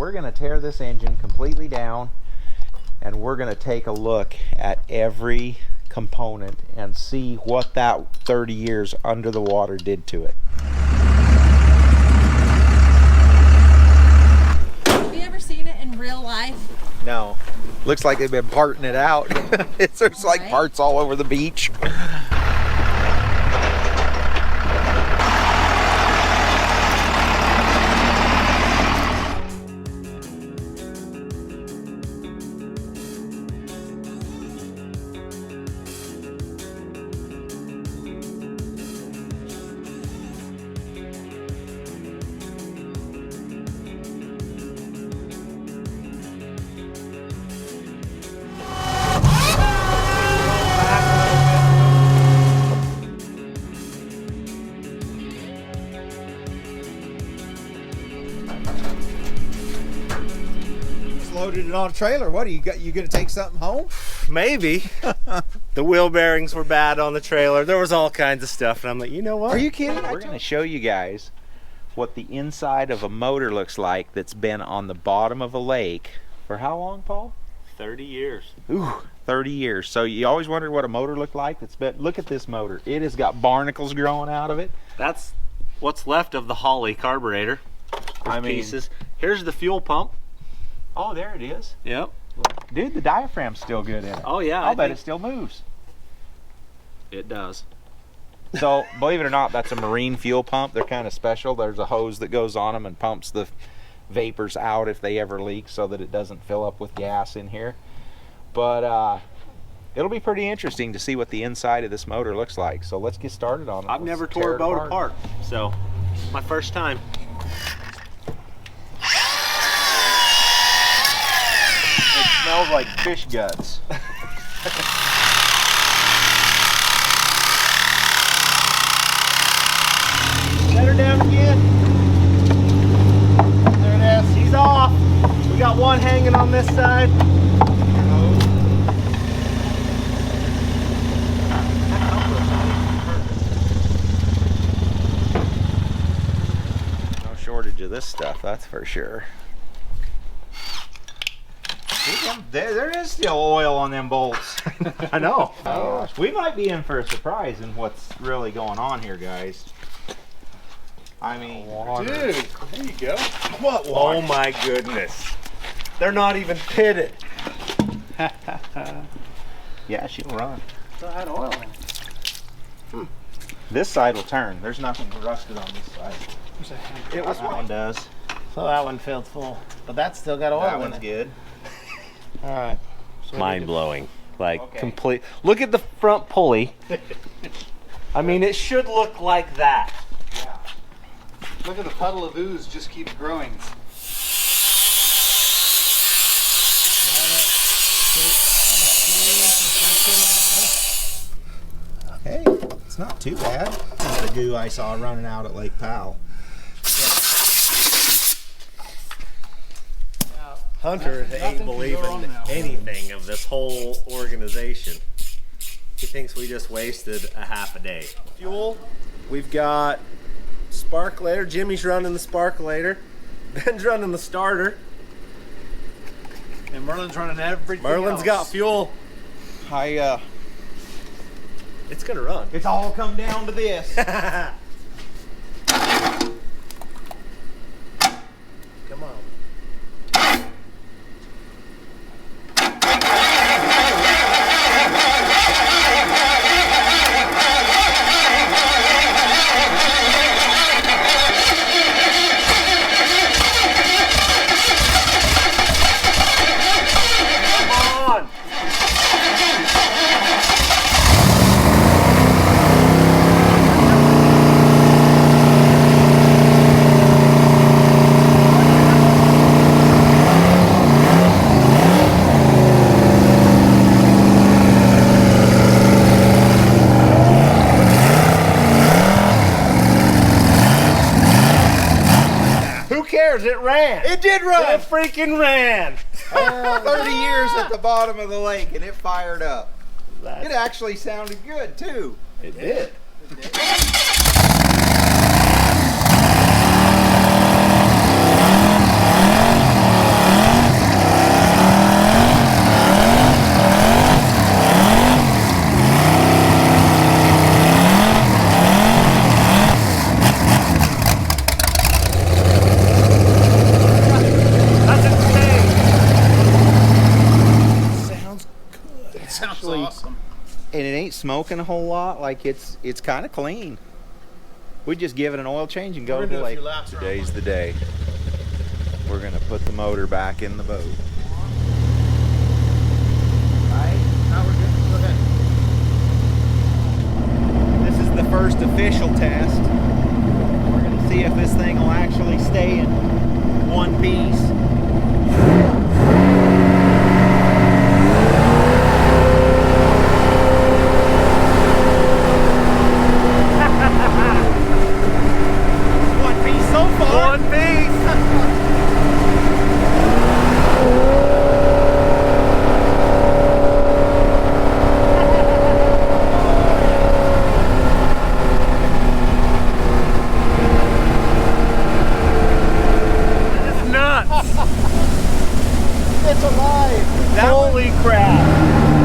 we're going to tear this engine completely down, and we're going to take a look at every component and see what that 30 years under the water did to it. Have you ever seen it in real life? No. Looks like they've been parting it out. There's like parts all over the beach. Loaded it on a trailer. What, you gonna take something home? Maybe. The wheel bearings were bad on the trailer. There was all kinds of stuff, and I'm like, you know what? Are you kidding? We're going to show you guys what the inside of a motor looks like that's been on the bottom of a lake for how long, Paul? 30 years. Ooh, 30 years. So you always wondered what a motor looked like? Look at this motor. It has got barnacles growing out of it. That's what's left of the Holly carburetor. Pieces. Here's the fuel pump. Oh, there it is. Yep. Dude, the diaphragm's still good in it. Oh yeah. I'll bet it still moves. It does. So, believe it or not, that's a marine fuel pump. They're kind of special. There's a hose that goes on them and pumps the vapors out if they ever leak so that it doesn't fill up with gas in here. But it'll be pretty interesting to see what the inside of this motor looks like. So let's get started on it. I've never tore a boat apart, so my first time. It smells like fish guts. Set her down again. There it is. He's off. We got one hanging on this side. No shortage of this stuff, that's for sure. There is still oil on them bolts. I know. Oh, gosh. We might be in for a surprise in what's really going on here, guys. I mean, Dude, there you go. what water? Oh my goodness. They're not even pitted. Yeah, she'll run. Still had oil in it. This side will turn. There's nothing rusted on this side. That one does. So that one filled full, but that's still got oil That in one's it. good. All right. So Mind blowing. Like Okay. complete. Look at the front pulley. I mean, it should look like that. Yeah. Look at the puddle of ooze just keeps growing. Hey, it's not too bad. The goo I saw running out at Lake Powell. Hunter Nothing ain't can go believing wrong now. anything of this whole organization. He thinks we just wasted a half a day. Fuel, we've got sparkulator. Jimmy's running the sparkulator. Ben's running the starter. And Merlin's running everything Merlin's else. got fuel. It's gonna run. It's all come down to this. Come on. It ran. It did run. It freaking ran. 30 years at the bottom of the lake and it fired up. That's It actually sounded good too. It did. smoking a whole lot. Like it's kind of clean. We just give it an oil change and go to the lake. Today's the day. We're gonna put the motor back in the boat. Alright, now we're good. Go ahead. This is the first official test. We're gonna see if this thing will actually stay in one piece. One piece so far. One piece. It's alive. Holy crap.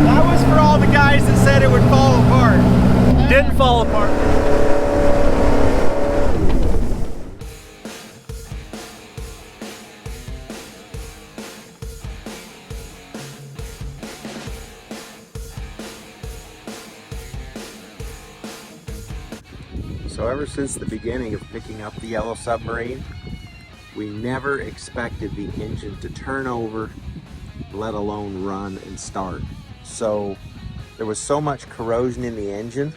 That was for all the guys that said it would fall apart. Didn't fall apart. So ever since the beginning of picking up the Yellow Submarine, we never expected the engine to turn over, let alone run and start. So there was so much corrosion in the engine,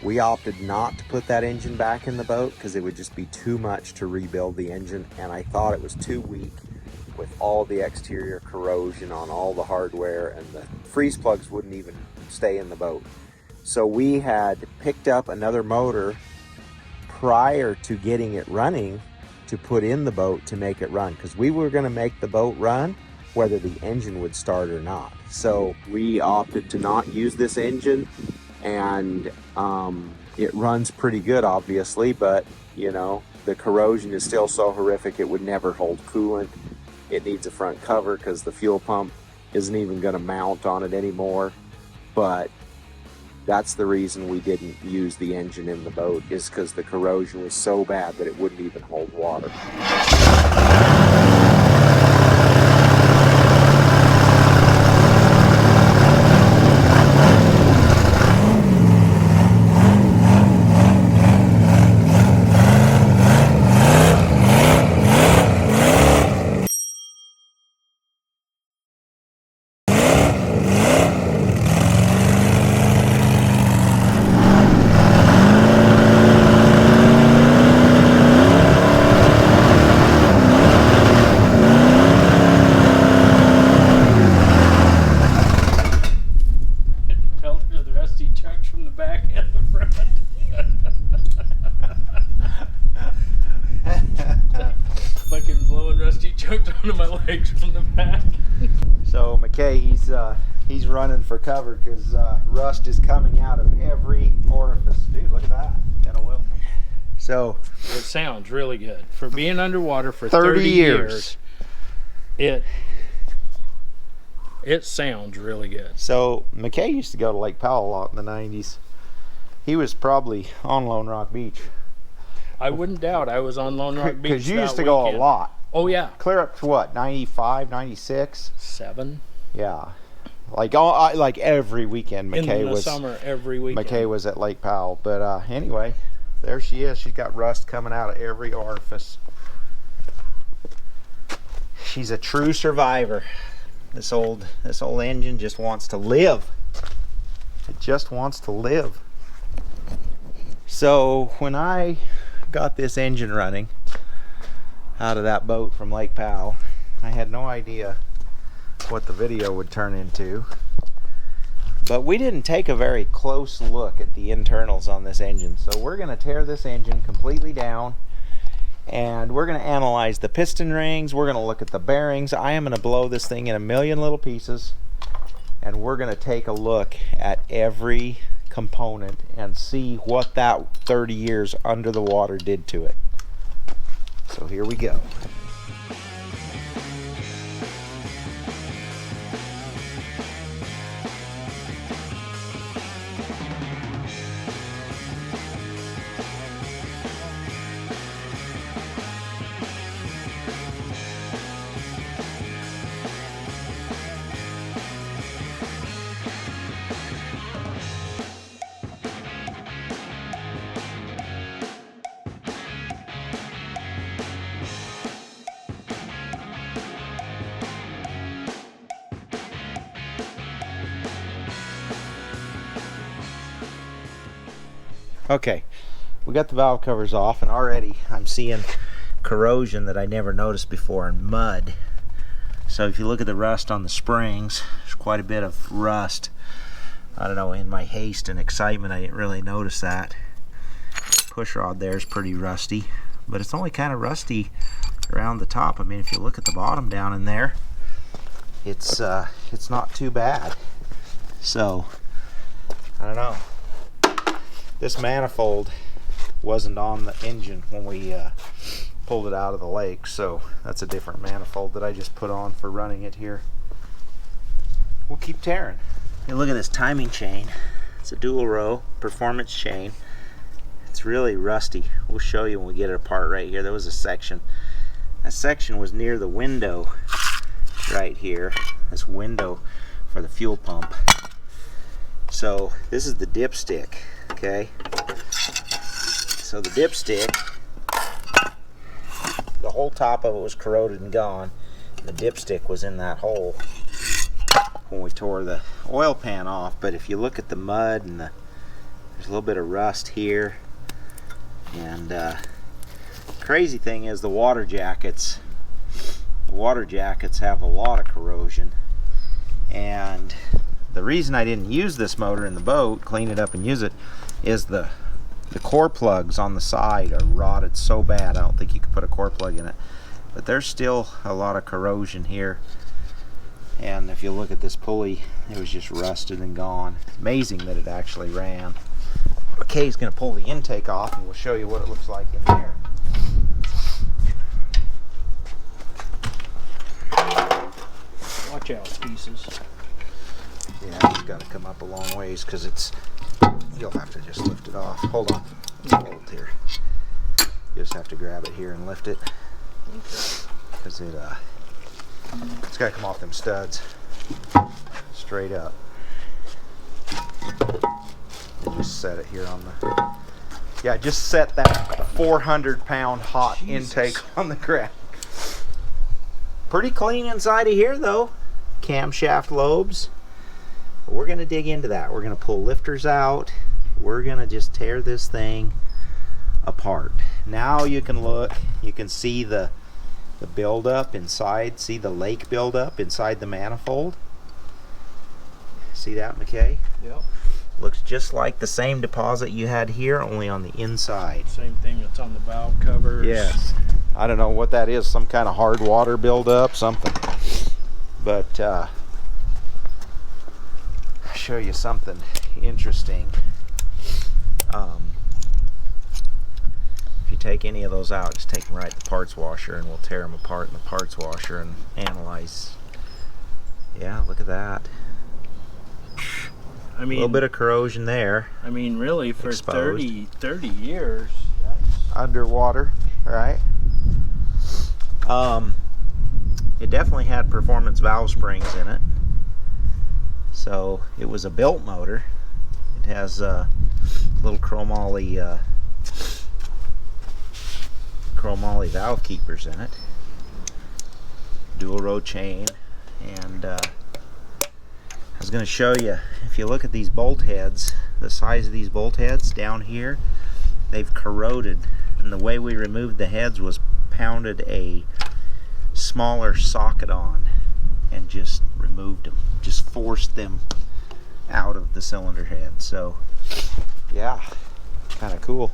we opted not to put that engine back in the boat because it would just be too much to rebuild the engine, and I thought it was too weak with all the exterior corrosion on all the hardware, and the freeze plugs wouldn't even stay in the boat. So we had picked up another motor prior to getting it running to put in the boat to make it run, because we were going to make the boat run whether the engine would start or not. So we opted to not use this engine, and it runs pretty good obviously, but you know, the corrosion is still so horrific it would never hold coolant. It needs a front cover because the fuel pump isn't even going to mount on it anymore. But that's the reason we didn't use the engine in the boat, is because the corrosion was so bad that it wouldn't even hold water. Onto my legs from the back. So McKay, he's running for cover because rust is coming out of every orifice. Dude, look at that. Got a wheel. So it sounds really good for being underwater for 30 years. It sounds really good. So McKay used to go to Lake Powell a lot in the 90s. He was probably on Lone Rock Beach. I wouldn't doubt I was on Lone Rock Beach. Because you used to go a lot. Oh yeah. Clear up to what, 95, 96? 7. Yeah. Like every weekend McKay in the summer, every weekend. McKay was at Lake Powell. But anyway, there she is. She's got rust coming out of every orifice. She's a true survivor. This old engine just wants to live. It just wants to live. So when I got this engine running out of that boat from Lake Powell, I had no idea what the video would turn into. But we didn't take a very close look at the internals on this engine. So we're going to tear this engine completely down, and we're going to analyze the piston rings. We're going to look at the bearings. I am going to blow this thing in a million little pieces, and we're going to take a look at every component and see what that 30 years under the water did to it. So here we go. Okay, we got the valve covers off, and already I'm seeing corrosion that I never noticed before in mud. So if you look at the rust on the springs, there's quite a bit of rust. I don't know, in my haste and excitement I didn't really notice that. Push rod there is pretty rusty, but it's only kind of rusty around the top. I mean, if you look at the bottom down in there, it's not too bad. So I don't know. This manifold wasn't on the engine when we pulled it out of the lake, so that's a different manifold that I just put on for running it here. We'll keep tearing. Hey, look at this timing chain. It's a dual row performance chain. It's really rusty. We'll show you when we get it apart right here. There was a section. That section was near the window right here. This window for the fuel pump. So this is the dipstick, okay? So the dipstick, the whole top of it was corroded and gone. The dipstick was in that hole when we tore the oil pan off. But if you look at the mud and there's a little bit of rust here. And crazy thing is the water jackets have a lot of corrosion. And the reason I didn't use this motor in the boat, clean it up and use it, is the core plugs on the side are rotted so bad I don't think you could put a core plug in it. But there's still a lot of corrosion here. And if you look at this pulley, it was just rusted and gone. Amazing that it actually ran. McKay's going to pull the intake off and we'll show you what it looks like in there. Watch out, pieces. Yeah, it's got to come up a long ways because you'll have to just lift it off. Hold on. Hold here. You just have to grab it here and lift it. Because it's got to come off them studs. Straight up. And just set it here on the... Yeah, just set that 400-pound hot intake on the ground. Pretty clean inside of here though. Camshaft lobes. But we're going to dig into that. We're going to pull lifters out. We're going to just tear this thing apart. Now you can look, you can see the buildup inside. See the lake buildup inside the manifold? See that, McKay? Yep. Looks just like the same deposit you had here, only on the inside. Same thing that's on the valve covers. Yes. I don't know what that is, some kind of hard water buildup, something. But I'll show you something interesting. If you take any of those out, just take them right to the parts washer and we'll tear them apart in the parts washer and analyze. Yeah, look at that. I mean, a little bit of corrosion there. I mean, really, for Exposed. 30 years. Yikes. Underwater, right? It definitely had performance valve springs in it. So it was a built motor. It has little chromoly valve keepers in it. Dual row chain. And I was going to show you, if you look at these bolt heads, the size of these bolt heads down here, they've corroded. And the way we removed the heads was pounded a smaller socket on and just removed them, just forced them out of the cylinder head. So yeah, kind of cool.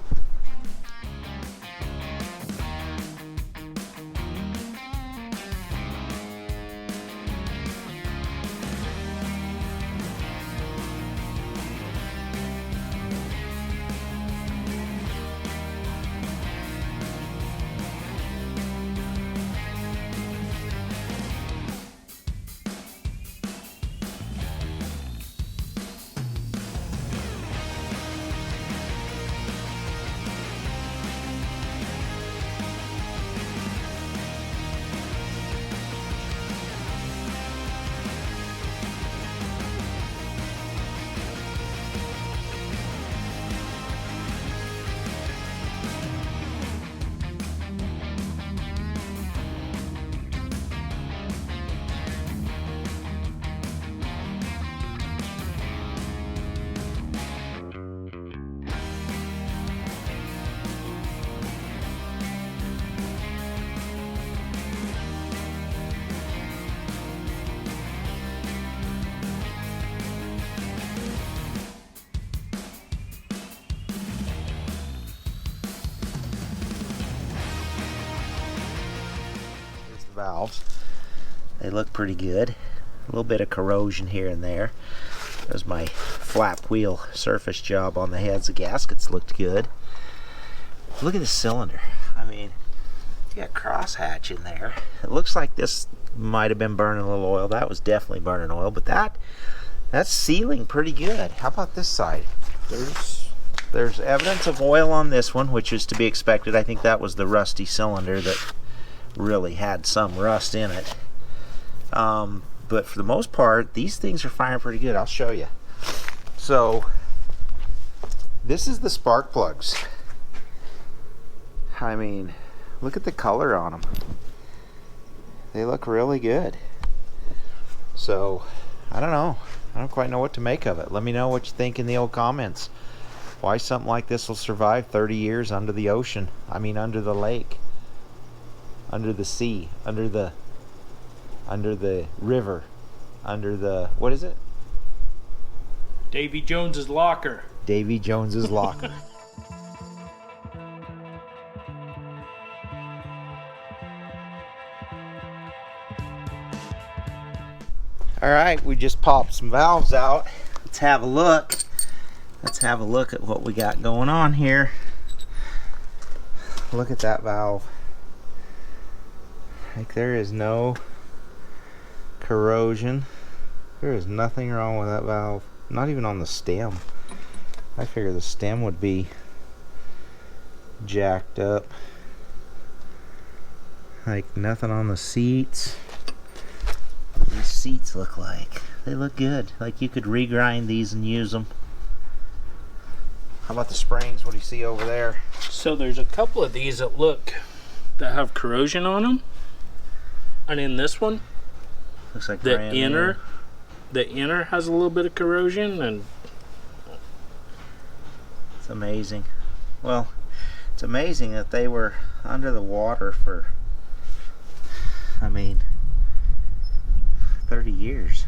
valves. They look pretty good. A little bit of corrosion here and there. There's my flap wheel surface job on the heads. The gaskets looked good. Look at the cylinder. I mean, you got crosshatch in there. It looks like this might have been burning a little oil. That was definitely burning oil, but that's sealing pretty good. How about this side? There's evidence of oil on this one, which is to be expected. I think that was the rusty cylinder that really had some rust in it. But for the most part, these things are firing pretty good. I'll show you. So this is the spark plugs. I mean, look at the color on them. They look really good. So I don't know. I don't quite know what to make of it. Let me know what you think in the old comments. Why something like this will survive 30 years under the ocean. I mean, under the lake, under the sea, under the river, under the, what is it? Davy Jones's locker. Davy Jones's locker. All right, we just popped some valves out. Let's have a look. Let's have a look at what we got going on here. Look at that valve. Like, there is no corrosion. There is nothing wrong with that valve. Not even on the stem. I figure the stem would be jacked up. Like, nothing on the seats. What do these seats look like? They look good. Like, you could regrind these and use them. How about the springs? What do you see over there? So there's a couple of these that have corrosion on them. And in this one, Looks like the brand new. inner has a little bit of corrosion, and It's amazing. Well, it's amazing that they were under the water for, I mean, 30 years.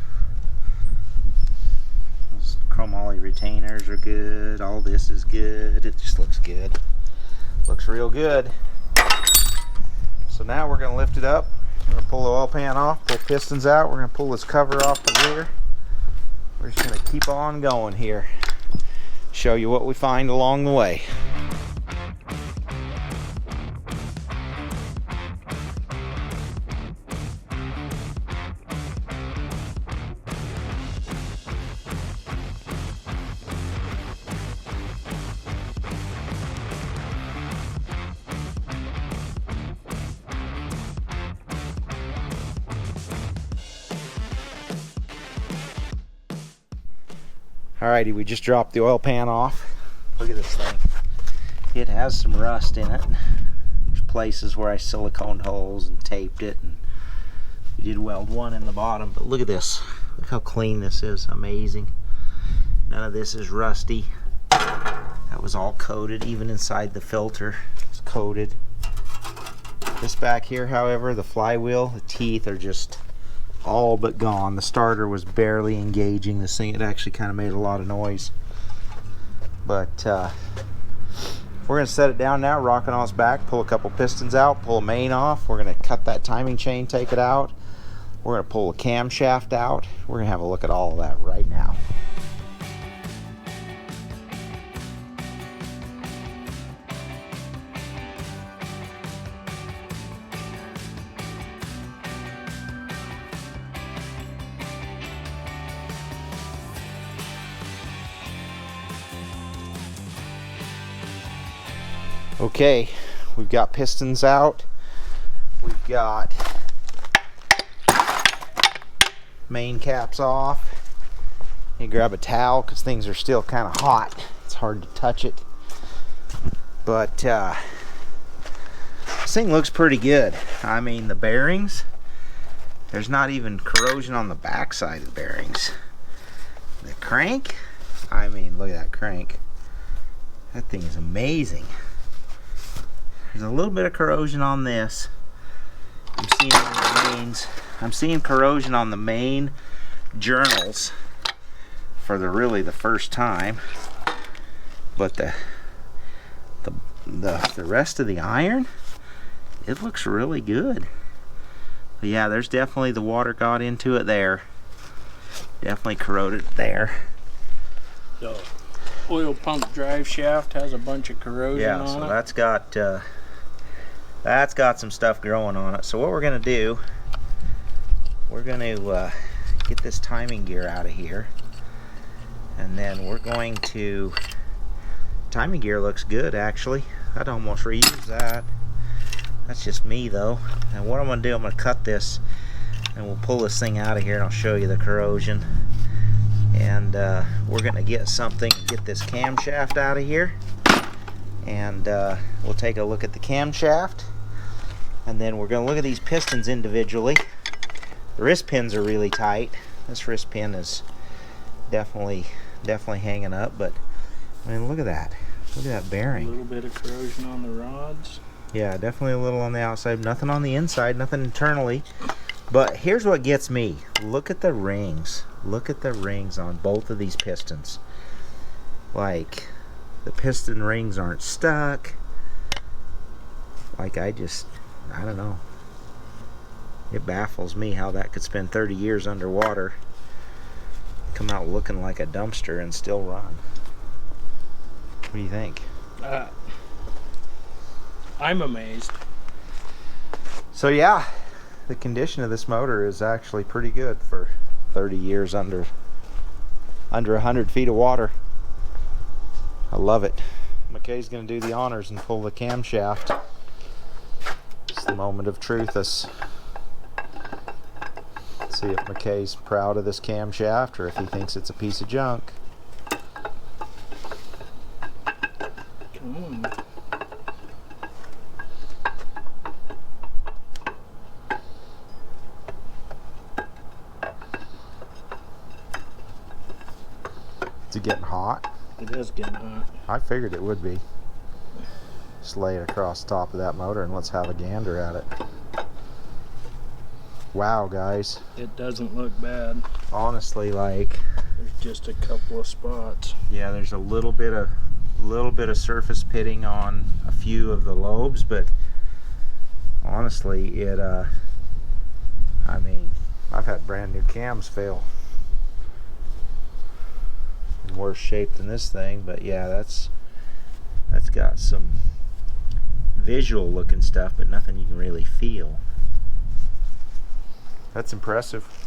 Those chromoly retainers are good. All this is good. It just looks good. Looks real good. So now we're going to lift it up. We're going to pull the oil pan off, pull pistons out. We're going to pull this cover off the rear. We're just going to keep on going here. Show you what we find along the way. Alrighty, we just dropped the oil pan off. Look at this thing. It has some rust in it. There's places where I siliconed holes and taped it, and we did weld one in the bottom, but look at this. Look how clean this is. Amazing. None of this is rusty. That was all coated, even inside the filter. It's coated. This back here, however, the flywheel, the teeth are just all but gone. The starter was barely engaging this thing. It actually kind of made a lot of noise. But we're going to set it down now, rock it on its back, pull a couple pistons out, pull a main off. We're going to cut that timing chain, take it out. We're going to pull a camshaft out. We're going to have a look at all of that right now. Okay, we've got pistons out. We've got main caps off. You grab a towel because things are still kind of hot. It's hard to touch it. But this thing looks pretty good. I mean, the bearings, there's not even corrosion on the back side of the bearings. The crank, I mean, look at that crank. That thing is amazing. There's a little bit of corrosion on this. I'm seeing corrosion on the main journals for really the first time. But the rest of the iron, it looks really good. But yeah, there's definitely the water got into it there. Definitely corroded there. The oil pump drive shaft has a bunch of corrosion Yeah, on so it. that's got some stuff growing on it. So what we're gonna do, we're gonna get this timing gear out of here, and then we're going to. Timing gear looks good actually. I'd almost reuse that. That's just me though. And what I'm gonna do, I'm gonna cut this, and we'll pull this thing out of here, and I'll show you the corrosion. And we're gonna get something, get this camshaft out of here, and we'll take a look at the camshaft, and then we're gonna look at these pistons individually. The wrist pins are really tight. This wrist pin is definitely hanging up, but I mean, look at that. Look at that A bearing. little bit of corrosion on the rods. Yeah, definitely a little on the outside. Nothing on the inside, nothing internally. But here's what gets me. Look at the rings. Look at the rings on both of these pistons. Like, the piston rings aren't stuck. Like, I don't know. It baffles me how that could spend 30 years underwater, come out looking like a dumpster, and still run. What do you think? I'm amazed. So yeah, the condition of this motor is actually pretty good for 30 years under 100 feet of water. I love it. McKay's gonna do the honors and pull the camshaft. It's the moment of truth. Let's see if McKay's proud of this camshaft or if he thinks it's a piece of junk. Come on. Is it getting hot? It is getting hot. I figured it would be. Just lay it across the top of that motor and let's have a gander at it. Wow, guys. It doesn't look bad. Honestly, like, There's just a couple of spots. yeah, there's a little bit of surface pitting on a few of the lobes, but honestly, I mean, I've had brand new cams fail in worse shape than this thing, but yeah, that's got some visual looking stuff, but nothing you can really feel. That's impressive.